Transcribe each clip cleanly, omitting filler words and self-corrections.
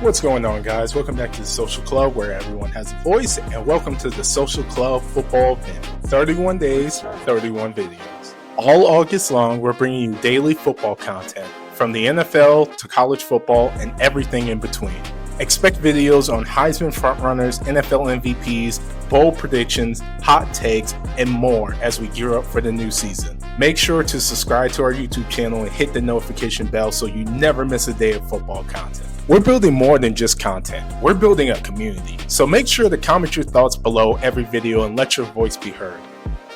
What's going on, guys? Welcome back to the Social Club, where everyone has a voice, and welcome to the Social Club football event. 31 days, 31 videos. All August long, we're bringing you daily football content, from the NFL to college football and everything in between. Expect videos on Heisman frontrunners, NFL MVPs, bold predictions, hot takes, and more as we gear up for the new season. Make sure to subscribe to our YouTube channel and hit the notification bell so you never miss a day of football content. We're building more than just content. We're building a community. So make sure to comment your thoughts below every video and let your voice be heard.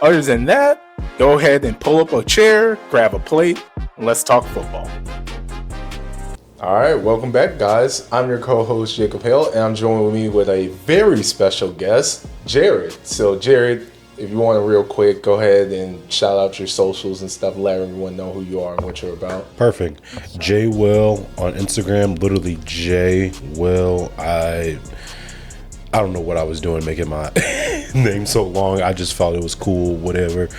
Other than that, go ahead and pull up a chair, grab a plate, and let's talk football. All right, welcome back, guys. I'm your co-host, Jacob Hill, and I'm joined with me with a very special guest, Jared. So, Jared, if you want to real quick, go ahead and shout out your socials and stuff, let everyone know who you are and what you're about. Perfect. J Will on Instagram, literally J Will. I don't know what I was doing making my name so long. I just thought it was cool, whatever.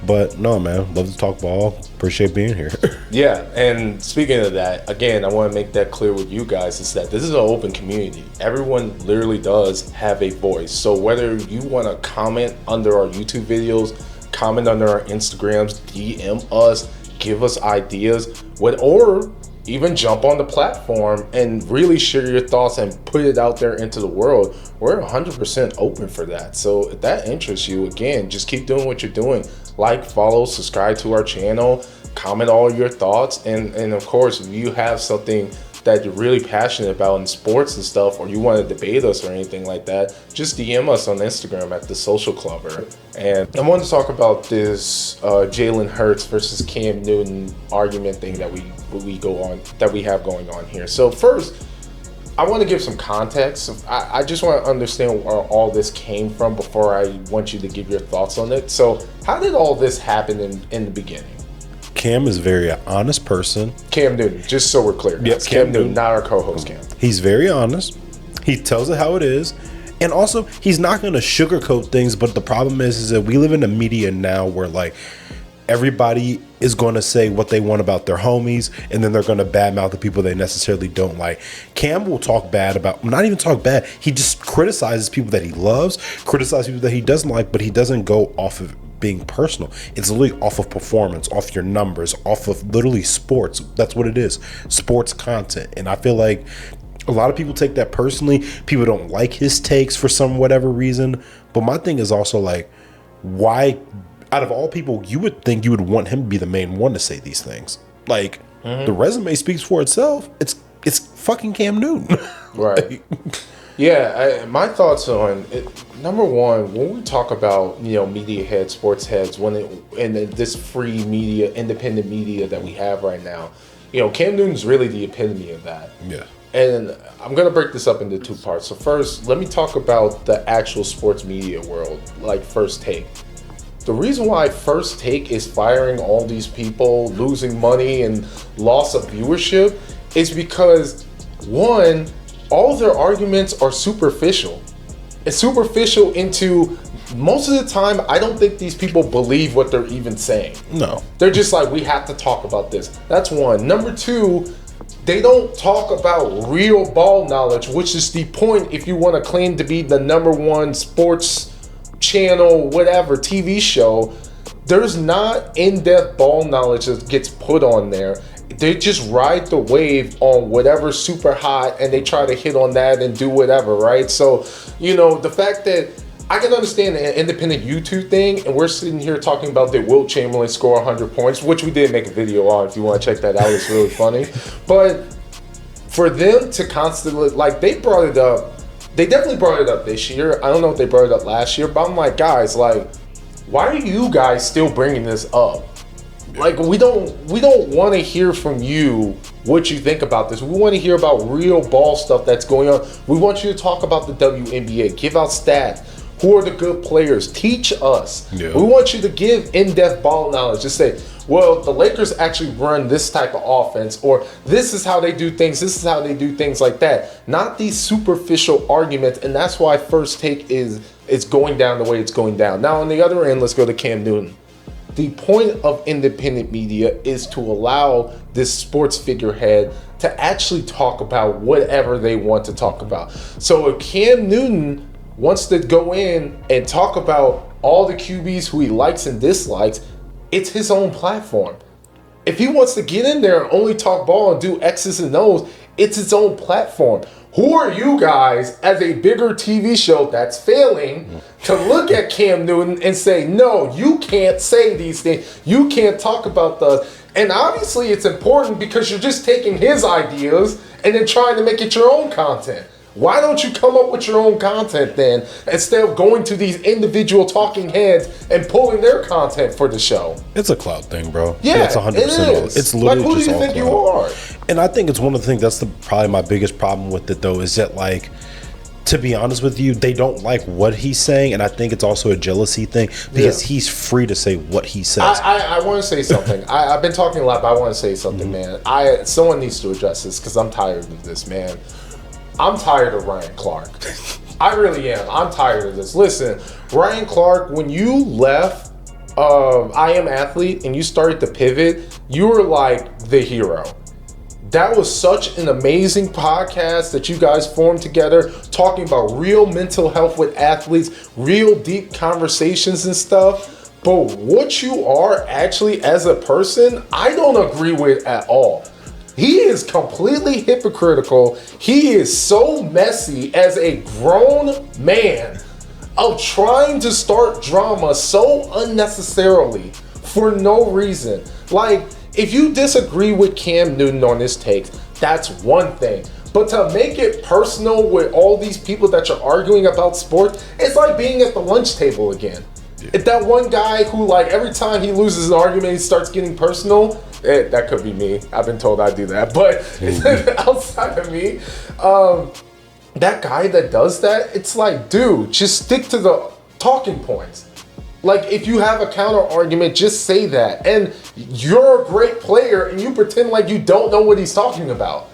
But no, man, love to talk ball. Appreciate being here. Yeah, and speaking of that, again, I want to make that clear with you guys is that this is an open community. Everyone literally does have a voice. So whether you want to comment under our YouTube videos, comment under our Instagrams, DM us, give us ideas, or even jump on the platform and really share your thoughts and put it out there into the world. We're 100% open for that. So if that interests you, again, just keep doing what you're doing. Like, follow, subscribe to our channel, comment all your thoughts. And of course, if you have something that you're really passionate about in sports and stuff, or you want to debate us or anything like that, just DM us on Instagram at the Social Clubber. And I want to talk about this Jalen Hurts versus Cam Newton argument thing that we have going on here. So first, I want to give some context. I just want to understand where all this came from before I want you to give your thoughts on it. So how did all this happen in the beginning? Cam is a very honest person. Cam Newton, just so we're clear. Yes, Cam Newton, not our co-host Cam. He's very honest. He tells it how it is. And also, he's not going to sugarcoat things. But the problem is that we live in a media now where, like, everybody is going to say what they want about their homies, and then they're going to badmouth the people they necessarily don't like. Cam will talk bad about, not even talk bad, he just criticizes people that he loves, criticizes people that he doesn't like, but he doesn't go off of being personal. It's literally off of performance, off your numbers, off of literally sports. That's what it is, sports content. And I feel like a lot of people take that personally. People don't like his takes for some whatever reason. But my thing is also, like, why, out of all people, you would think you would want him to be the main one to say these things. Like, the resume speaks for itself. It's fucking Cam Newton. Right. Yeah, my thoughts on it. Number one, when we talk about, media heads, sports heads, and this free media, independent media that we have right now, Cam Newton's really the epitome of that. Yeah. And I'm going to break this up into two parts. So first, let me talk about the actual sports media world, like First Take. The reason why First Take is firing all these people, losing money and loss of viewership is because, one, all of their arguments are superficial. It's superficial into, most of the time, I don't think these people believe what they're even saying. No. They're just like, we have to talk about this. That's one. Number two, they don't talk about real ball knowledge, which is the point if you want to claim to be the number one sports channel, whatever, TV show. There's not in-depth ball knowledge that gets put on there. They just ride the wave on whatever's super hot and they try to hit on that and do whatever, right? So, the fact that I can understand an independent YouTube thing, and we're sitting here talking about that Wilt Chamberlain score 100 points, which we did make a video on if you want to check that out. It's really funny. But for them to constantly, like, they brought it up, they definitely brought it up this year. I don't know if they brought it up last year, but I'm like, guys, like, why are you guys still bringing this up? Like, we don't want to hear from you what you think about this. We want to hear about real ball stuff that's going on. We want you to talk about the WNBA, give out stats. Who are the good players? Teach us. Yeah. We want you to give in-depth ball knowledge. Just say, well, the Lakers actually run this type of offense, or this is how they do things, this is how they do things like that. Not these superficial arguments, and that's why First Take is going down the way it's going down. Now, on the other end, let's go to Cam Newton. the point of independent media is to allow this sports figurehead to actually talk about whatever they want to talk about. So if Cam Newton wants to go in and talk about all the QBs who he likes and dislikes, it's his own platform. If he wants to get in there and only talk ball and do X's and O's, it's its own platform. Who are you guys as a bigger TV show that's failing to look at Cam Newton and say, no, you can't say these things. You can't talk about those. And obviously it's important because you're just taking his ideas and then trying to make it your own content. Why don't you come up with your own content then, instead of going to these individual talking heads and pulling their content for the show? It's a clout thing, bro. Yeah, it's 100%. it is. It's literally like, who just do you all think clout. you are? And I think it's one of the things that's probably my biggest problem with it, though, is that, like, to be honest with you, they don't like what he's saying, and I think it's also a jealousy thing because he's free to say what he says. I want to say something. I've been talking a lot, but I want to say something, man. Someone needs to address this because I'm tired of this, man. I'm tired of Ryan Clark. I really am. I'm tired of this. Listen, Ryan Clark, when you left I Am Athlete and you started to pivot, you were like the hero. That was such an amazing podcast that you guys formed together, talking about real mental health with athletes, real deep conversations and stuff. But what you are actually as a person, I don't agree with at all. He is completely hypocritical. He is so messy as a grown man of trying to start drama so unnecessarily for no reason. Like, if you disagree with Cam Newton on his takes, that's one thing. But to make it personal with all these people that you're arguing about sports, it's like being at the lunch table again. If that one guy who, like, every time he loses an argument, he starts getting personal. That could be me. I've been told I do that. But outside of me, that guy that does that, it's like, dude, just stick to the talking points. Like, if you have a counter argument, just say that. And you're a great player, and you pretend like you don't know what he's talking about.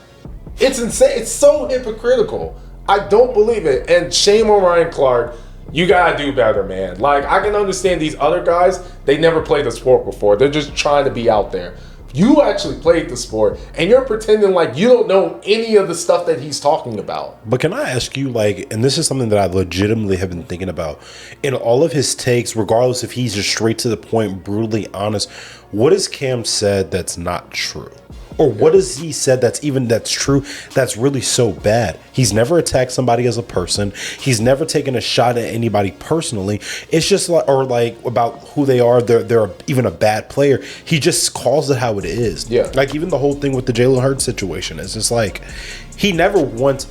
It's insane. It's so hypocritical. I don't believe it. And shame on Ryan Clark. You gotta do better, man. Like, I can understand these other guys, they never played the sport before. They're just trying to be out there. You actually played the sport, and you're pretending like you don't know any of the stuff that he's talking about. But can I ask you, like, and this is something that I legitimately have been thinking about, in all of his takes, regardless if he's just straight to the point, brutally honest, what has Cam said that's not true? Or what has he said that's true, that's really so bad? He's never attacked somebody as a person. He's never taken a shot at anybody personally. It's just like, or like about who they are. They're even a bad player. He just calls it how it is. Yeah. Like even the whole thing with the Jalen Hurts situation. It's just like, he never once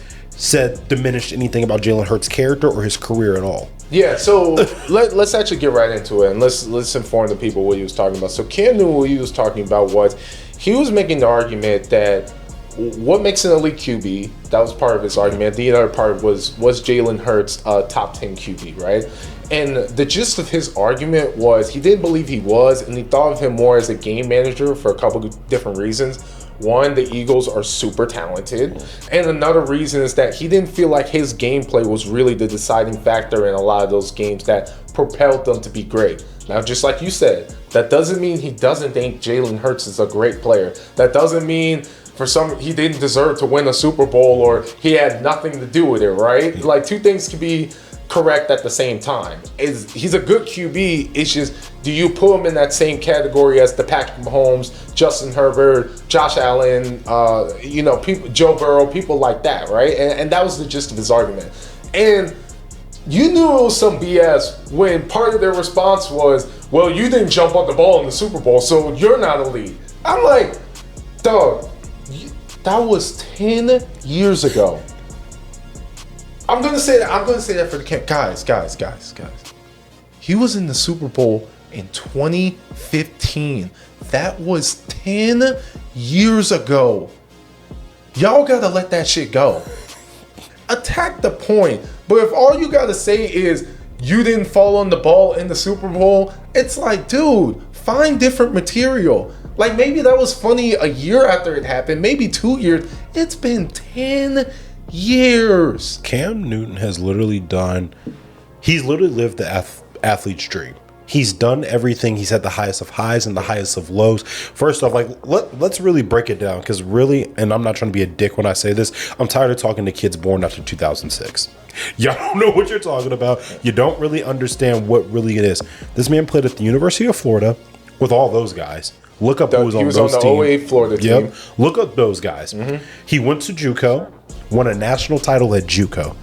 diminished anything about Jalen Hurts' character or his career at all. Yeah, so let's actually get right into it, and let's inform the people what he was talking about. So Cam Newton, what he was talking about was, he was making the argument that what makes an elite QB, that was part of his argument. The other part was Jalen Hurts top 10 QB, right? And the gist of his argument was he didn't believe he was, and he thought of him more as a game manager for a couple of different reasons. One, the Eagles are super talented. And another reason is that he didn't feel like his gameplay was really the deciding factor in a lot of those games that propelled them to be great. Now, just like you said, that doesn't mean he doesn't think Jalen Hurts is a great player. That doesn't mean he didn't deserve to win a Super Bowl or he had nothing to do with it, right? Like, two things can be correct at the same time. He's a good QB. It's just, do you put him in that same category as the Patrick Mahomes, Justin Herbert, Josh Allen, people, Joe Burrow, people like that, right? And that was the gist of his argument. And you knew it was some BS when part of their response was, well, you didn't jump on the ball in the Super Bowl, so you're not elite. I'm like, dog, that was 10 years ago. I'm gonna say that for the camp. Guys. He was in the Super Bowl in 2015. That was 10 years ago. Y'all gotta let that shit go. Attack the point. But if all you gotta say is you didn't fall on the ball in the Super Bowl, it's like, dude, find different material. Like, maybe that was funny a year after it happened, maybe 2 years. It's been 10 years. Cam Newton has literally lived the athlete's dream. He's done everything. He's had the highest of highs and the highest of lows. First off, like let's really break it down, because really, and I'm not trying to be a dick when I say this, I'm tired of talking to kids born after 2006. Y'all don't know what you're talking about. You don't really understand what really it is. This man played at the University of Florida with all those guys. Look up who was on those teams. He was on the 08 Florida team. Look up those guys. He went to JUCO, won a national title at JUCO.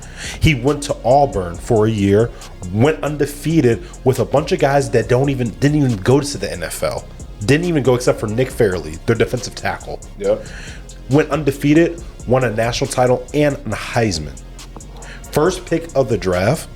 He went to Auburn for a year, went undefeated with a bunch of guys that didn't even go to the NFL. Didn't even go except for Nick Fairley, their defensive tackle. Yep. Went undefeated, won a national title and a Heisman. First pick of the draft.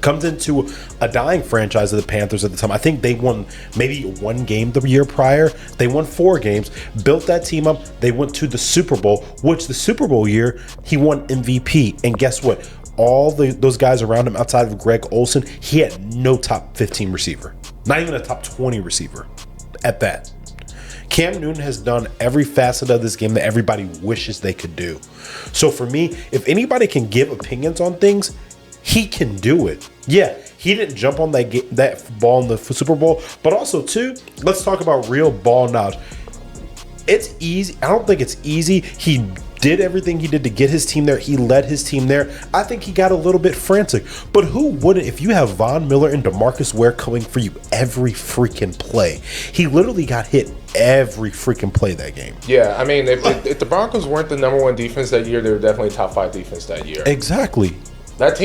Comes into a dying franchise of the Panthers at the time. I think they won maybe one game the year prior. They won 4 games, built that team up. They went to the Super Bowl, which the Super Bowl year, he won MVP. And guess what? All those guys around him outside of Greg Olsen, he had no top 15 receiver. Not even a top 20 receiver at that. Cam Newton has done every facet of this game that everybody wishes they could do. So for me, if anybody can give opinions on things, he can do it. Yeah, he didn't jump on that ball in the Super Bowl, but also too, let's talk about real ball knowledge. It's easy. I don't think it's easy. He did everything he did to get his team there. He led his team there. I think he got a little bit frantic, but who wouldn't if you have Von Miller and DeMarcus Ware coming for you every freaking play? He literally got hit every freaking play that game. Yeah, I mean, if the Broncos weren't the number 1 defense that year, they were definitely top 5 defense that year. Exactly. That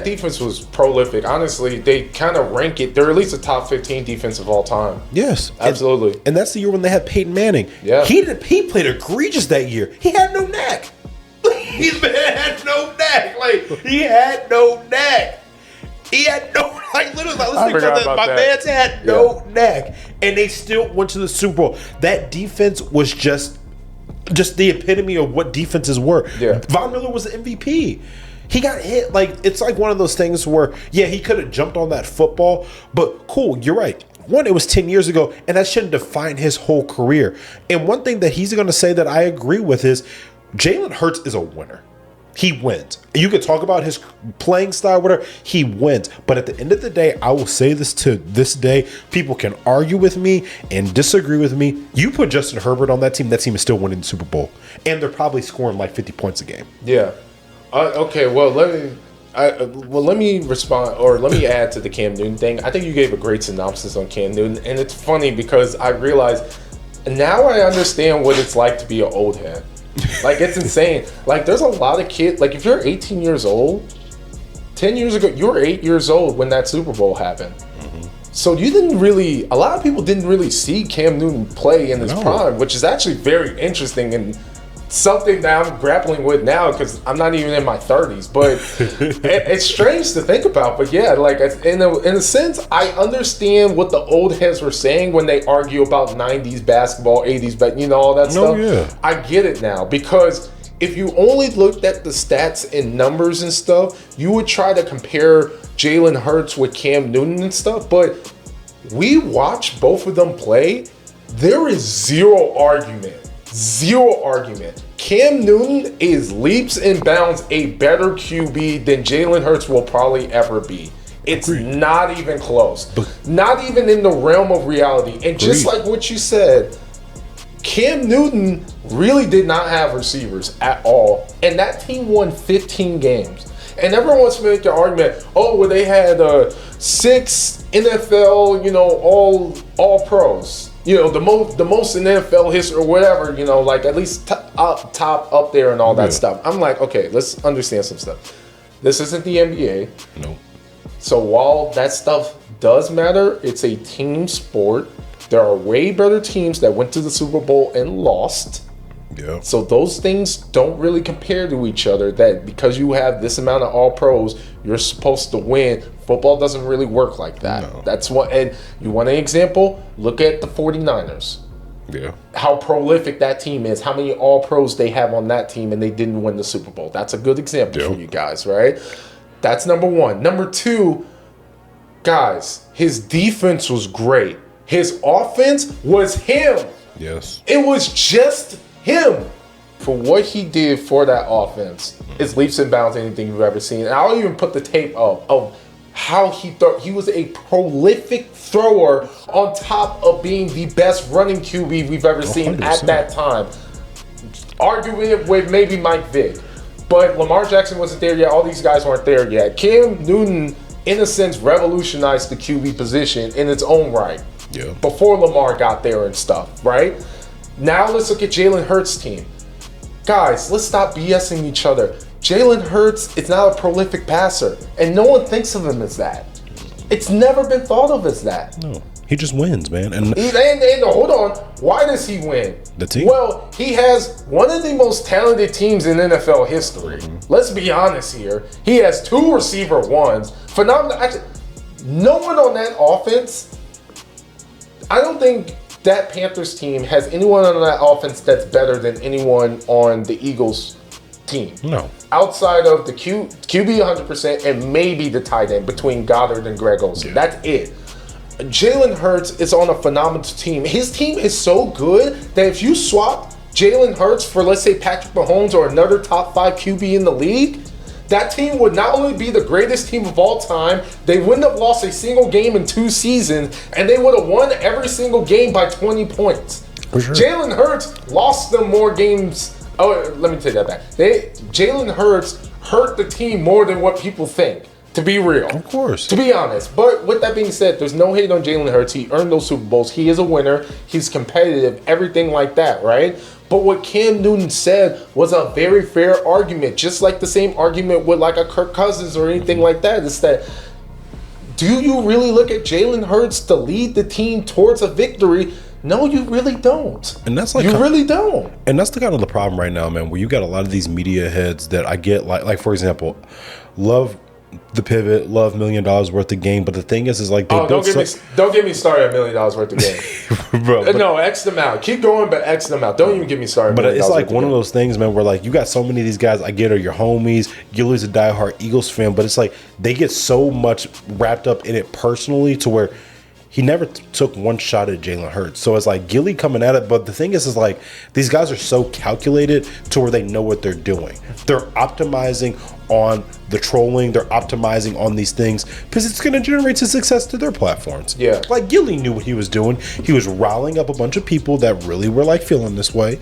defense was prolific. Honestly, they kind of rank it. They're at least a top 15 defense of all time. Yes, absolutely. And that's the year when they had Peyton Manning. Yeah, he played egregious that year. He had no neck. He had no neck. Like he had no neck. He had no literally. My man's had no neck, and they still went to the Super Bowl. That defense was just the epitome of what defenses were. Yeah, Von Miller was the MVP. He got hit. It's like one of those things where, yeah, he could have jumped on that football, but cool, you're right. One, it was 10 years ago, and that shouldn't define his whole career. And one thing that he's going to say that I agree with is Jalen Hurts is a winner. He wins. You could talk about his playing style, whatever. He wins. But at the end of the day, I will say this to this day. People can argue with me and disagree with me. You put Justin Herbert on that team is still winning the Super Bowl. And they're probably scoring like 50 points a game. Yeah. Okay, well, let me respond, or let me add to the Cam Newton thing. I think you gave a great synopsis on Cam Newton, and it's funny because I realized now I understand what it's like to be an old head. Like, it's insane. Like, there's a lot of kids, like, if you're 18 years old, 10 years ago, you were 8 years old when that Super Bowl happened. So a lot of people didn't really see Cam Newton play in his prime, which is actually very interesting and something that I'm grappling with now because I'm not even in my 30s. But it's strange to think about. But yeah, like in a sense, I understand what the old heads were saying when they argue about 90s basketball, 80s, but all that stuff. Yeah. I get it now because if you only looked at the stats and numbers and stuff, you would try to compare Jalen Hurts with Cam Newton and stuff. But we watch both of them play. There is zero argument. Cam Newton is leaps and bounds a better QB than Jalen Hurts will probably ever be. It's not even close. Not even in the realm of reality. And just like what you said, Cam Newton really did not have receivers at all. And that team won 15 games. And everyone wants to make the argument, they had 6 NFL, all pros. The most in NFL history or whatever, like at least top up there and all that stuff. I'm like, okay, let's understand some stuff. This isn't the NBA. No. So while that stuff does matter, it's a team sport. There are way better teams that went to the Super Bowl and lost. Yeah. So those things don't really compare to each other. That because you have this amount of all pros, you're supposed to win. Football doesn't really work like that. No. That's what. And you want an example? Look at the 49ers. Yeah. How prolific that team is. How many all pros they have on that team, and they didn't win the Super Bowl. That's a good example for you guys, right? That's number one. Number two, guys, his defense was great. His offense was him. Yes. It was just him. For what he did for that offense, it's leaps and bounds anything you've ever seen. And I'll even put the tape up of how he was a prolific thrower on top of being the best running QB we've ever seen 100%. at that time. Arguing it with maybe Mike Vick. But Lamar Jackson wasn't there yet. All these guys weren't there yet. Cam Newton, in a sense, revolutionized the QB position in its own right. Yeah. Before Lamar got there and stuff, right? Now let's look at Jalen Hurts' team. Guys, let's stop BSing each other. Jalen Hurts is not a prolific passer, and no one thinks of him as that. It's never been thought of as that. No, he just wins, man. And hold on, why does he win? The team? Well, he has one of the most talented teams in NFL history. Let's be honest here. He has 2 receiver ones. Phenomenal. Actually, no one on that offense. I don't think that Panthers team has anyone on that offense that's better than anyone on the Eagles team. no, Outside of the QB 100% and maybe the tight end between Goddard and Greg Olsen. Yeah. That's it. Jalen Hurts is on a phenomenal team. His team is so good that if you swap Jalen Hurts for, let's say, Patrick Mahomes or another top 5 QB in the league, that team would not only be the greatest team of all time, they wouldn't have lost a single game in 2 seasons, and they would have won every single game by 20 points. For sure. Jalen Hurts lost them more games. Oh, let me take that back. Jalen Hurts hurt the team more than what people think, to be real. of course. To be honest. But with that being said, there's no hate on Jalen Hurts. He earned those Super Bowls. He is a winner. He's competitive, everything like that, right? But what Cam Newton said was a very fair argument, just like the same argument with like a Kirk Cousins or anything like that. It's that, do you really look at Jalen Hurts to lead the team towards a victory? No, you really don't. And that's like you really don't. And that's the kind of the problem right now, man, where you got a lot of these media heads that I get, like for example, love the pivot, love $1 million worth of game, but the thing is like they don't get me started at $1 million worth of game. bro. No, X them out. Keep going, but X them out. Don't even get me started. But it's like one of those. those things, man, where like you got so many of these guys. I get are your homies. Gilly's a diehard Eagles fan, but it's like they get so much wrapped up in it personally to where he never took one shot at Jalen Hurts. So it's like Gilly coming at it. But the thing is like these guys are so calculated to where they know what they're doing. They're optimizing on the trolling. They're optimizing on these things because it's going to generate some success to their platforms. Yeah. Like Gilly knew what he was doing. He was riling up a bunch of people that really were like feeling this way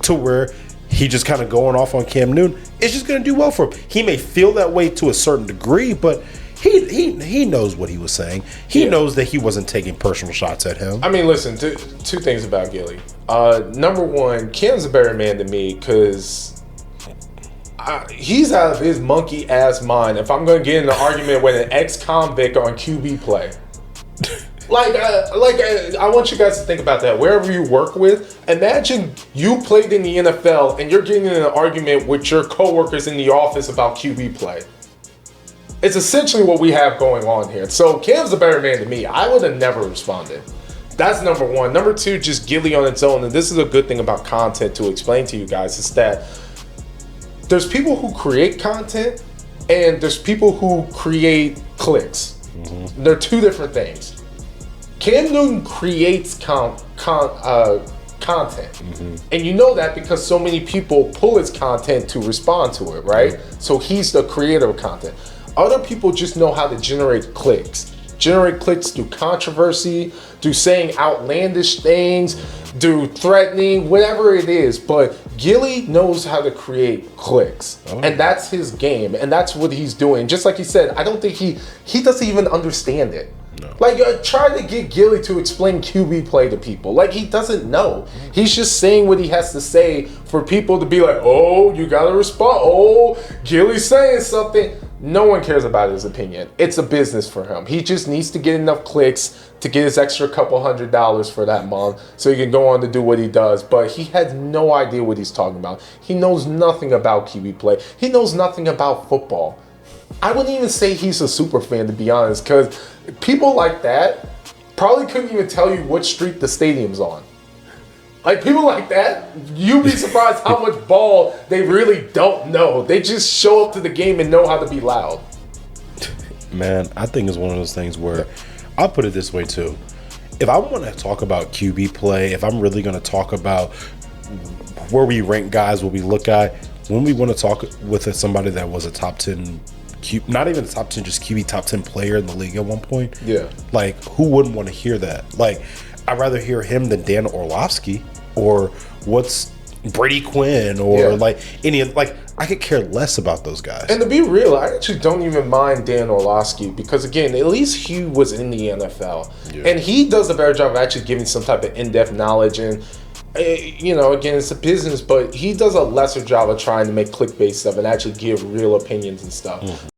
to where he just kind of going off on Cam Newton. It's just going to do well for him. He may feel that way to a certain degree, but he knows what he was saying. He knows that he wasn't taking personal shots at him. I mean, listen, two things about Gilly. Number one, Cam's a better man than me because he's out of his monkey ass mind. If I'm going to get in an argument with an ex-convict on QB play, I want you guys to think about that. Wherever you work with, imagine you played in the NFL and you're getting in an argument with your coworkers in the office about QB play. It's essentially what we have going on here. So Cam's a better man than me. I would have never responded. That's number one. Number two, just Gilly on its own. And this is a good thing about content to explain to you guys is that there's people who create content and there's people who create clicks. Mm-hmm. They're 2 different things. Cam Newton creates content. Mm-hmm. And you know that because so many people pull his content to respond to it, right? Mm-hmm. So he's the creator of content. Other people just know how to generate clicks. Generate clicks through controversy, through saying outlandish things, through threatening, whatever it is. But Gilly knows how to create clicks. Oh. And that's his game. And that's what he's doing. Just like he said, I don't think he doesn't even understand it. No. Like, try to get Gilly to explain QB play to people. Like, he doesn't know. He's just saying what he has to say for people to be like, oh, you gotta respond. Oh, Gilly's saying something. No one cares about his opinion. It's a business for him. He just needs to get enough clicks to get his extra couple $100 for that month so he can go on to do what he does. But he has no idea what he's talking about. He knows nothing about QB play. He knows nothing about football. I wouldn't even say he's a super fan, to be honest, because people like that probably couldn't even tell you what street the stadium's on. Like, people like that, you'd be surprised how much ball they really don't know. They just show up to the game and know how to be loud. Man, I think it's one of those things where, I'll put it this way too. If I want to talk about QB play, if I'm really going to talk about where we rank guys, what we look at, when we want to talk with somebody that was a top 10 not even top 10, just QB top 10 player in the league at one point. Yeah. Like, who wouldn't want to hear that? Like, I'd rather hear him than Dan Orlovsky or what's Brady Quinn or like any, like, I could care less about those guys. And to be real, I actually don't even mind Dan Orlovsky because, again, at least he was in the NFL. Yeah. And he does a better job of actually giving some type of in-depth knowledge. And, you know, again, it's a business, but he does a lesser job of trying to make clickbait stuff and actually give real opinions and stuff.